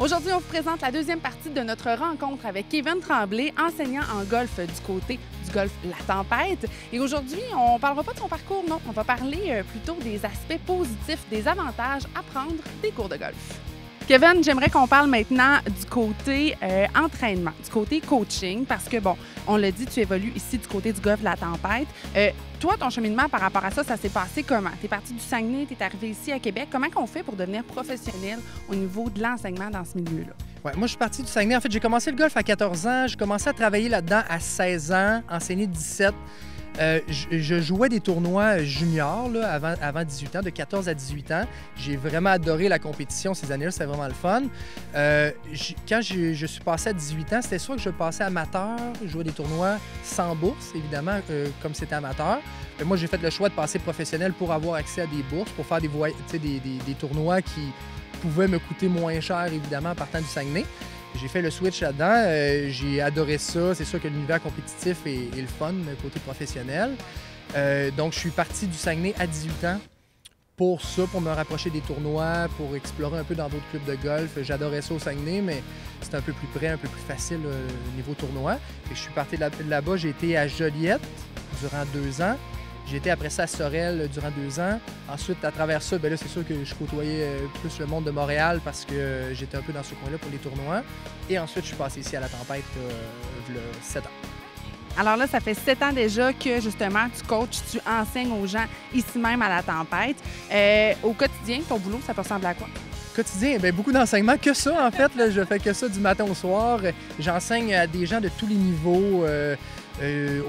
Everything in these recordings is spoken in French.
Aujourd'hui, on vous présente la deuxième partie de notre rencontre avec Kevin Tremblay, enseignant en golf du côté du golf La Tempête. Et aujourd'hui, on ne parlera pas de son parcours, non. On va parler plutôt des aspects positifs, des avantages à prendre des cours de golf. Kevin, j'aimerais qu'on parle maintenant du côté entraînement, du côté coaching, parce que, bon, on l'a dit, tu évolues ici du côté du golf La Tempête. Toi, ton cheminement par rapport à ça, ça s'est passé comment? Tu es parti du Saguenay, tu es arrivé ici à Québec. Comment on fait pour devenir professionnel au niveau de l'enseignement dans ce milieu-là? Ouais, moi, je suis parti du Saguenay. En fait, j'ai commencé le golf à 14 ans. J'ai commencé à travailler là-dedans à 16 ans, enseigné 17. Je jouais des tournois juniors là, avant 18 ans, de 14 à 18 ans. J'ai vraiment adoré la compétition ces années-là, c'était vraiment le fun. Quand je suis passé à 18 ans, c'était soit que je passais amateur, je jouais des tournois sans bourse, évidemment, comme c'était amateur. Mais moi, j'ai fait le choix de passer professionnel pour avoir accès à des bourses, pour faire des tournois qui pouvaient me coûter moins cher, évidemment, en partant du Saguenay. J'ai fait le switch là-dedans, j'ai adoré ça. C'est sûr que l'univers compétitif est le fun, côté professionnel. Donc, je suis parti du Saguenay à 18 ans pour ça, pour me rapprocher des tournois, pour explorer un peu dans d'autres clubs de golf. J'adorais ça au Saguenay, mais c'était un peu plus près, un peu plus facile niveau tournoi. Et je suis parti de là-bas, j'ai été à Joliette durant 2 ans. J'ai été après ça à Sorel durant 2 ans. Ensuite, à travers ça, bien là, c'est sûr que je côtoyais plus le monde de Montréal parce que j'étais un peu dans ce coin-là pour les tournois. Et ensuite, je suis passé ici à La Tempête, il y a 7 ans. Alors là, ça fait 7 ans déjà que, justement, tu coaches, tu enseignes aux gens ici même à La Tempête. Au quotidien, ton boulot, ça peut ressembler à quoi? Quotidien, bien, beaucoup d'enseignements. Que ça, en fait. Là, je fais que ça du matin au soir. J'enseigne à des gens de tous les niveaux.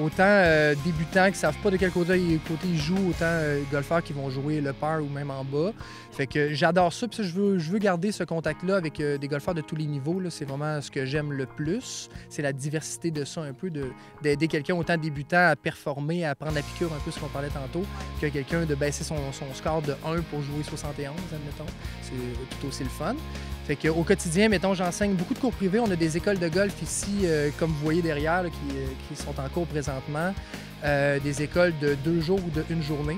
Autant débutants qui ne savent pas de quel côté ils jouent, autant golfeurs qui vont jouer le par ou même en bas. Fait que j'adore ça, puis ça, je veux garder ce contact-là avec des golfeurs de tous les niveaux. C'est vraiment ce que j'aime le plus. C'est la diversité de ça un peu, d'aider quelqu'un autant débutant à performer, à prendre la piqûre un peu ce qu'on parlait tantôt, que quelqu'un de baisser son score de 1 pour jouer 71, admettons. C'est tout aussi le fun. Fait qu'au quotidien, mettons, j'enseigne beaucoup de cours privés. On a des écoles de golf ici, comme vous voyez derrière, là, qui sont en cours présentement. Des écoles de 2 jours ou de 1 journée.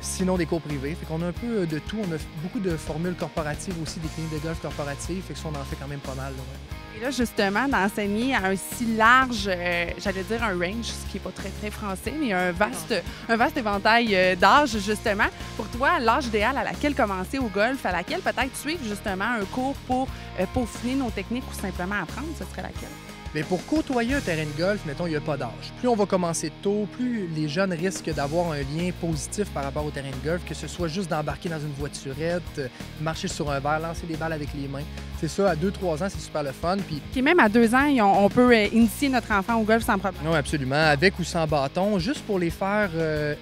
Sinon, des cours privés. Fait qu'on a un peu de tout. On a beaucoup de formules corporatives aussi, des cliniques de golf corporatives. Fait que ça, on en fait quand même pas mal. Là, ouais. Et là, justement, d'enseigner à un si large, j'allais dire un range, ce qui n'est pas très, très français, mais un vaste éventail d'âge, justement. Pour toi, l'âge idéal à laquelle commencer au golf, à laquelle peut-être suivre, justement, un cours pour peaufiner nos techniques ou simplement apprendre, ce serait laquelle? Mais pour côtoyer un terrain de golf, mettons, il n'y a pas d'âge. Plus on va commencer tôt, plus les jeunes risquent d'avoir un lien positif par rapport au terrain de golf, que ce soit juste d'embarquer dans une voiturette, marcher sur un verre, lancer des balles avec les mains. C'est ça, à 2-3 ans, c'est super le fun. Puis même à 2 ans, on peut initier notre enfant au golf sans problème. Oui, absolument, avec ou sans bâton, juste pour les faire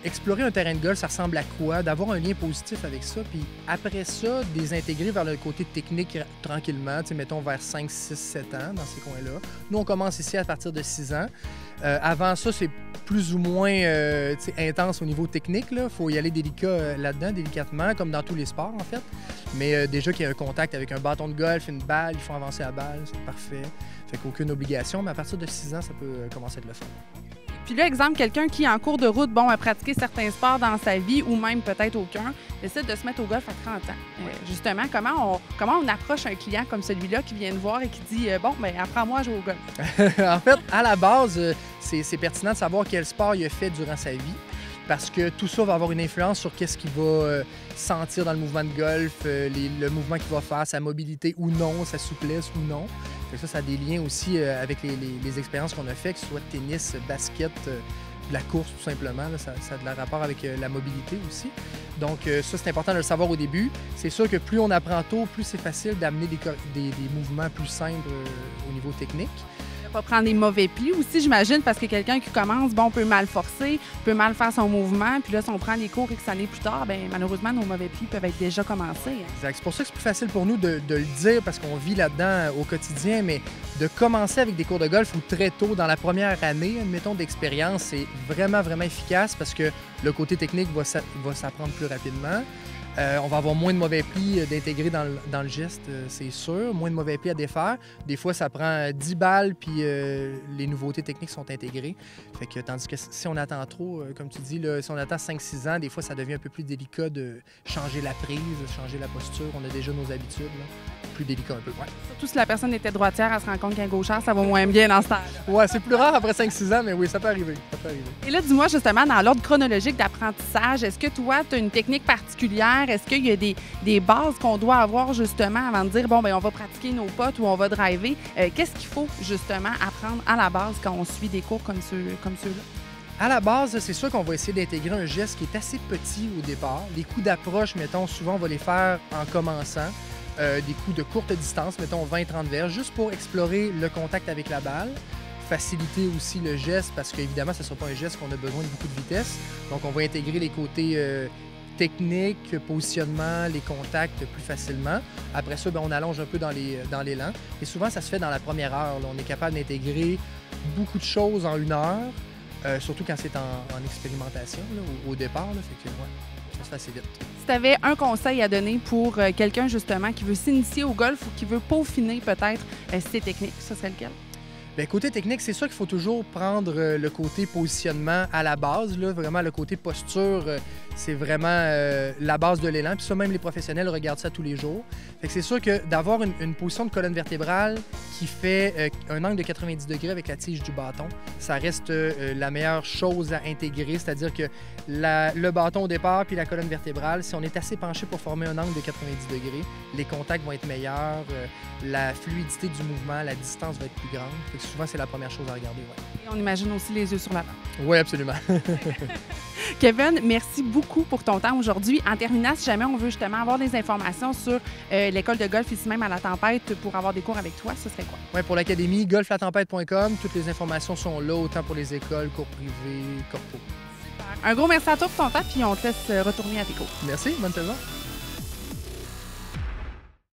explorer un terrain de golf, ça ressemble à quoi, d'avoir un lien positif avec ça, puis après ça, de les intégrer vers le côté technique tranquillement, mettons vers 5, 6, 7 ans, dans ces coins-là. Nous, on commence ici à partir de 6 ans. Avant ça, c'est plus ou moins intense au niveau technique. Il faut y aller délicat là-dedans, délicatement, comme dans tous les sports, en fait. Mais déjà qu'il y a un contact avec un bâton de golf, une balle, il faut avancer la balle, c'est parfait. Fait qu'aucune obligation, mais à partir de 6 ans, ça peut commencer à être le fun. Puis là, exemple, quelqu'un qui, en cours de route, a pratiqué certains sports dans sa vie, ou même peut-être aucun, décide de se mettre au golf à 30 ans. Justement, comment on approche un client comme celui-là qui vient de voir et qui dit « Bon, bien, apprends-moi à jouer au golf ». En fait, à la base, c'est pertinent de savoir quel sport il a fait durant sa vie, parce que tout ça va avoir une influence sur qu'est-ce qu'il va sentir dans le mouvement de golf, le mouvement qu'il va faire, sa mobilité ou non, sa souplesse ou non. Ça a des liens aussi avec les expériences qu'on a fait, que ce soit tennis, basket, de la course tout simplement. Là, ça a de la rapport avec la mobilité aussi. Donc ça, c'est important de le savoir au début. C'est sûr que plus on apprend tôt, plus c'est facile d'amener des mouvements plus simples au niveau technique. Pas prendre des mauvais plis aussi, j'imagine, parce que quelqu'un qui commence, peut mal forcer, peut mal faire son mouvement, puis là, si on prend les cours X années plus tard, bien, malheureusement, nos mauvais plis peuvent être déjà commencés. Exact. C'est pour ça que c'est plus facile pour nous de le dire, parce qu'on vit là-dedans au quotidien, mais de commencer avec des cours de golf ou très tôt, dans la première année, admettons, d'expérience, c'est vraiment, vraiment efficace parce que le côté technique va s'apprendre plus rapidement. On va avoir moins de mauvais plis d'intégrer dans le geste, c'est sûr. Moins de mauvais plis à défaire. Des fois, ça prend 10 balles, puis les nouveautés techniques sont intégrées. Fait que, tandis que si on attend trop, comme tu dis, là, si on attend 5-6 ans, des fois, ça devient un peu plus délicat de changer la prise, changer la posture. On a déjà nos habitudes. Là. Plus délicat un peu, ouais. Surtout si la personne était droitière, elle se rend compte qu'un gauchère, ça va moins bien dans ce temps-là. Ouais, c'est plus rare après 5-6 ans, mais oui, ça peut arriver. Ça peut arriver. Et là, dis-moi justement, dans l'ordre chronologique d'apprentissage, est-ce que toi, tu as une technique particulière? Est-ce qu'il y a des bases qu'on doit avoir justement avant de dire, bon, bien, on va pratiquer nos potes ou on va driver? Qu'est-ce qu'il faut justement apprendre à la base quand on suit des cours comme ceux-là? À la base, c'est sûr qu'on va essayer d'intégrer un geste qui est assez petit au départ. Les coups d'approche, mettons, souvent, on va les faire en commençant. Des coups de courte distance, mettons 20-30 verges, juste pour explorer le contact avec la balle, faciliter aussi le geste, parce qu'évidemment, ce ne sera pas un geste qu'on a besoin de beaucoup de vitesse. Donc, on va intégrer les côtés techniques, positionnement, les contacts plus facilement. Après ça, bien, on allonge un peu dans l'élan. Et souvent, ça se fait dans la première heure. Là. On est capable d'intégrer beaucoup de choses en 1 heure, surtout quand c'est en expérimentation, là, au départ. Là, fait que, ouais, ça se fait assez vite. Si tu avais un conseil à donner pour quelqu'un justement qui veut s'initier au golf ou qui veut peaufiner peut-être ses techniques, ce serait lequel? Bien, côté technique, c'est sûr qu'il faut toujours prendre le côté positionnement à la base. Là. Vraiment, le côté posture, c'est vraiment la base de l'élan. Puis ça, même les professionnels regardent ça tous les jours. Fait que c'est sûr que d'avoir une position de colonne vertébrale qui fait un angle de 90 degrés avec la tige du bâton, ça reste la meilleure chose à intégrer. C'est-à-dire que le bâton au départ puis la colonne vertébrale, si on est assez penché pour former un angle de 90 degrés, les contacts vont être meilleurs, la fluidité du mouvement, la distance va être plus grande. Fait que souvent, c'est la première chose à regarder. Ouais. Et on imagine aussi les yeux sur la balle. Oui, absolument. Kevin, merci beaucoup pour ton temps aujourd'hui. En terminant, si jamais on veut justement avoir des informations sur l'école de golf ici même à La Tempête pour avoir des cours avec toi, ce serait quoi? Oui, pour l'académie, golflatempête.com. Toutes les informations sont là, autant pour les écoles, cours privés, corpo. Super. Un gros merci à toi pour ton temps, puis on te laisse retourner à tes cours. Merci, bonne saison.